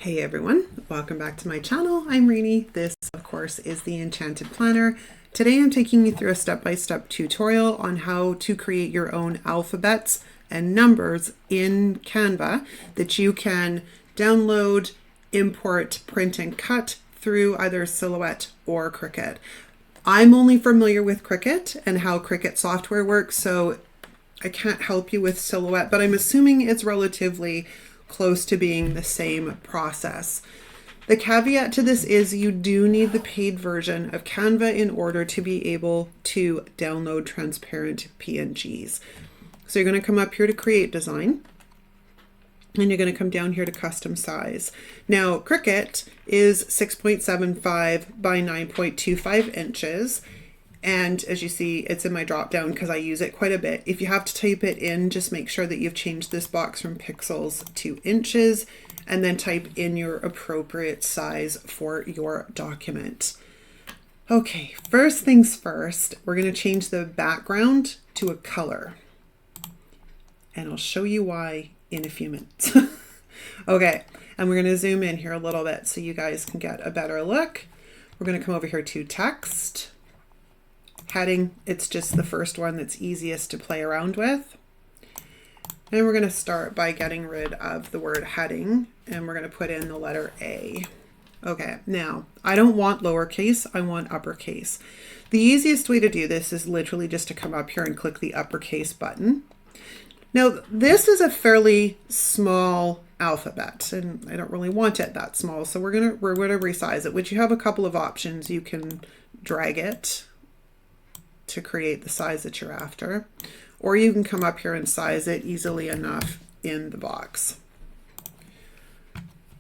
Hey everyone, welcome back to my channel. I'm Rini. This, of course, is the Enchanted Planner. Today I'm taking you through a step-by-step tutorial on how to create your own alphabets and numbers in Canva that you can download, import, print, and cut through either Silhouette or Cricut. I'm only familiar with Cricut and how Cricut software works, so I can't help you with Silhouette, but I'm assuming it's relatively close to being the same process. The caveat to this is you do need the paid version of Canva in order to be able to download transparent PNGs. So you're going to come up here to create design, and you're going to come down here to custom size. Now Cricut is 6.75 by 9.25 inches. And as you see, it's in my drop down because I use it quite a bit. If you have to type it in, just make sure that you've changed this box from pixels to inches, and then type in your appropriate size for your document. Okay, first things first, we're going to change the background to a color. And I'll show you why in a few minutes. Okay, and we're going to zoom in here a little bit so you guys can get a better look. We're going to come over here to text. Heading, it's just the first one that's easiest to play around with. And we're going to start by getting rid of the word heading, and we're going to put in the letter A. Okay, now I don't want lowercase, I want uppercase. The easiest way to do this is literally just to come up here and click the uppercase button. Now this is a fairly small alphabet, and I don't really want it that small, so we're gonna resize it, which you have a couple of options. You can drag it to create the size that you're after, or you can come up here and size it easily enough in the box.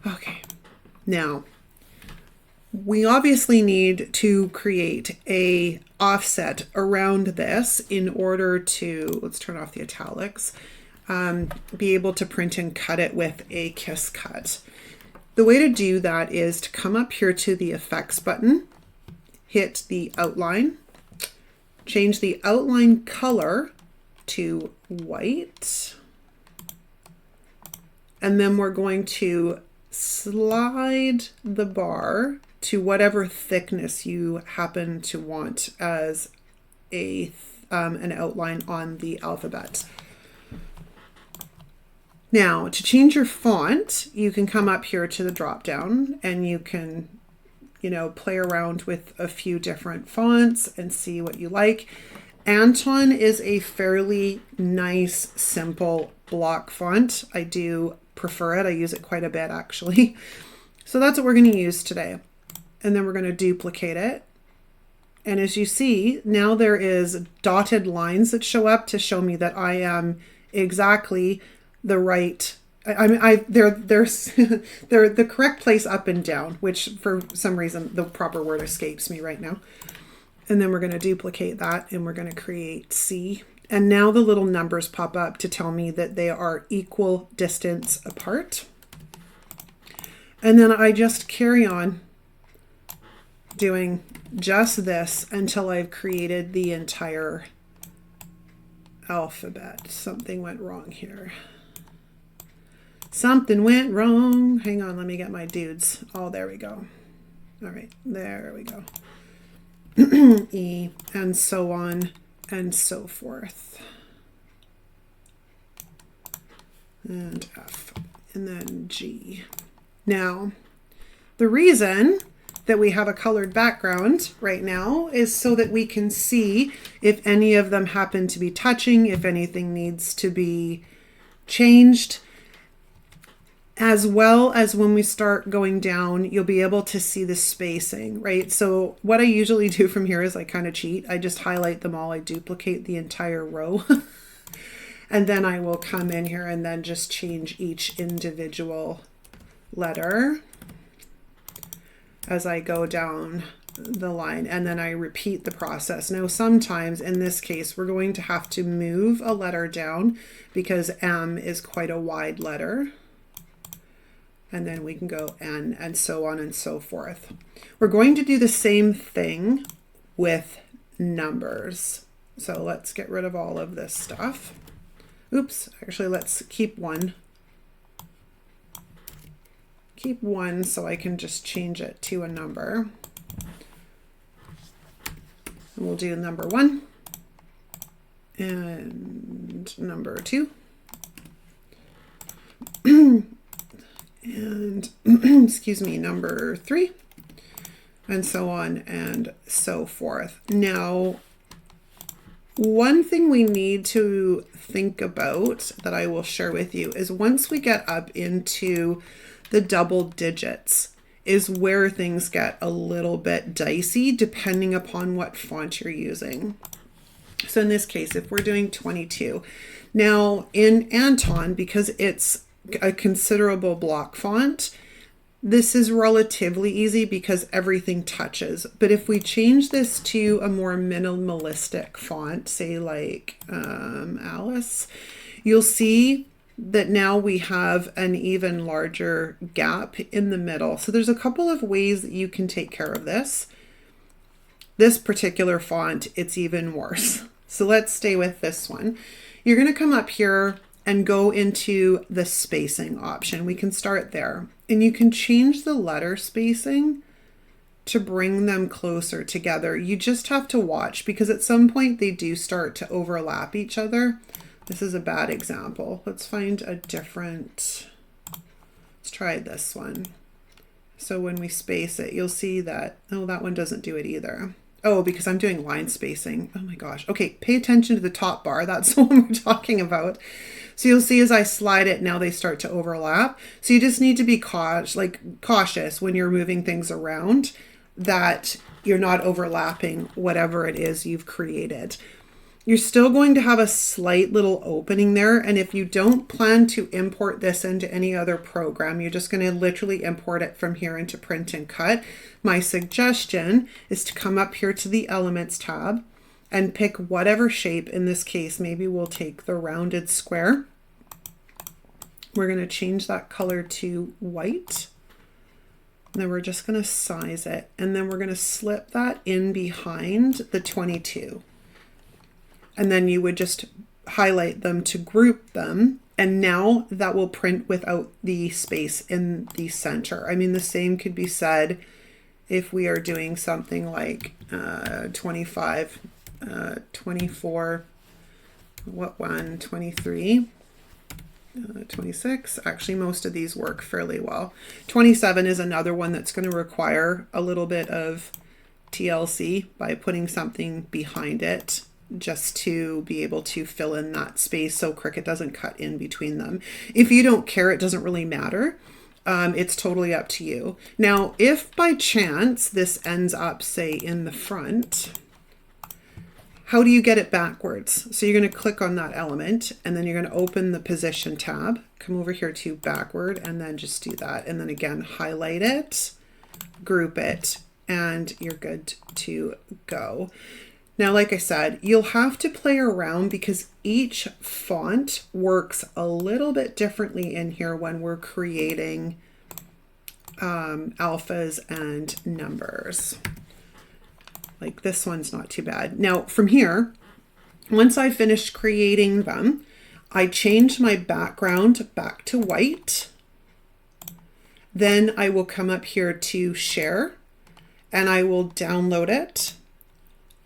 Okay, now we obviously need to create a offset around this in order to, let's turn off the italics, be able to print and cut it with a kiss cut. The way to do that is to come up here to the effects button, hit the outline, change the outline color to white, and then we're going to slide the bar to whatever thickness you happen to want as an outline on the alphabet. Now, to change your font, you can come up here to the drop down and you can play around with a few different fonts and see what you like. Anton is a fairly nice, simple block font. I do prefer it. I use it quite a bit actually. So that's what we're going to use today. And then we're going to duplicate it. And as you see, now there is dotted lines that show up to show me that I am exactly the right they're the correct place up and down, which for some reason the proper word escapes me right now. And then we're going to duplicate that and we're going to create C. And now the little numbers pop up to tell me that they are equal distance apart. And then I just carry on doing just this until I've created the entire alphabet. Something went wrong here. Something went wrong. Hang on, let me get my dudes. Oh, there we go. All right, there we go. E, and so on and so forth. And F, and then G. Now, the reason that we have a colored background right now is so that we can see if any of them happen to be touching, if anything needs to be changed. As well as when we start going down, you'll be able to see the spacing, right? So what I usually do from here is I kind of cheat. I just highlight them all. I duplicate the entire row. And then I will come in here and then just change each individual letter as I go down the line. And then I repeat the process. Now, sometimes in this case, we're going to have to move a letter down because M is quite a wide letter. And then we can go N and so on and so forth. We're going to do the same thing with numbers. So let's get rid of all of this stuff. Oops, actually let's keep one. keep 1 so I can just change it to a number. And we'll do number 1 and number 2 and excuse me, number 3, and so on and so forth. Now, one thing we need to think about that I will share with you is once we get up into the double digits is where things get a little bit dicey depending upon what font you're using. So in this case, if we're doing 22, now in Anton, because it's a considerable block font, this is relatively easy because everything touches. But if we change this to a more minimalistic font, say like Alice, you'll see that now we have an even larger gap in the middle. So there's a couple of ways that you can take care of this. This particular font, it's even worse. So let's stay with this one. You're going to come up here and go into the spacing option. We can start there. And you can change the letter spacing to bring them closer together. You just have to watch because at some point they do start to overlap each other. This is a bad example. Let's find a different, let's try this one. So when we space it, you'll see that, oh, that one doesn't do it either. Oh, because I'm doing line spacing. Oh my gosh. Okay, pay attention to the top bar. That's the one we're talking about. So you'll see as I slide it, now they start to overlap. So you just need to be cautious when you're moving things around that you're not overlapping whatever it is you've created. You're still going to have a slight little opening there. And if you don't plan to import this into any other program, you're just going to literally import it from here into Print and Cut. My suggestion is to come up here to the Elements tab and pick whatever shape. In this case, maybe we'll take the rounded square. We're going to change that color to white. And then we're just going to size it. And then we're going to slip that in behind the 22. And then you would just highlight them to group them. And now that will print without the space in the center. I mean, the same could be said if we are doing something like 25, 24, what one, 23, 26. Actually, most of these work fairly well. 27 is another one that's going to require a little bit of TLC by putting something behind it, just to be able to fill in that space so Cricut doesn't cut in between them. If you don't care, it doesn't really matter. It's totally up to you. Now, if by chance this ends up, say, in the front, how do you get it backwards? So you're going to click on that element and then you're going to open the position tab, come over here to backward and then just do that. And then again, highlight it, group it, and you're good to go. Now, like I said, you'll have to play around because each font works a little bit differently in here when we're creating alphas and numbers. Like this one's not too bad. Now from here, once I finished creating them, I changed my background back to white. Then I will come up here to share and I will download it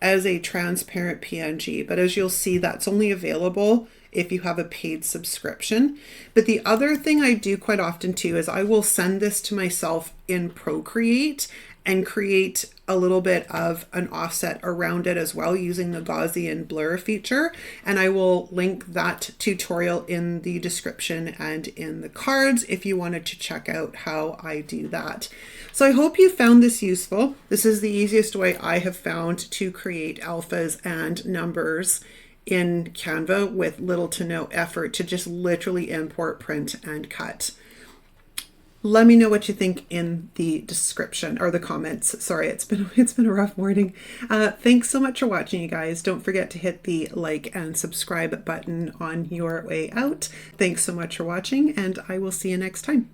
as a transparent PNG. But as you'll see, that's only available if you have a paid subscription. But the other thing I do quite often too is I will send this to myself in Procreate and create a little bit of an offset around it as well using the Gaussian blur feature. And I will link that tutorial in the description and in the cards if you wanted to check out how I do that. So I hope you found this useful. This is the easiest way I have found to create alphas and numbers in Canva with little to no effort to just literally import, print, and cut. Let me know what you think in the description or the comments. Sorry, it's been a rough morning. Thanks so much for watching, you guys. Don't forget to hit the like and subscribe button on your way out. Thanks so much for watching, and I will see you next time.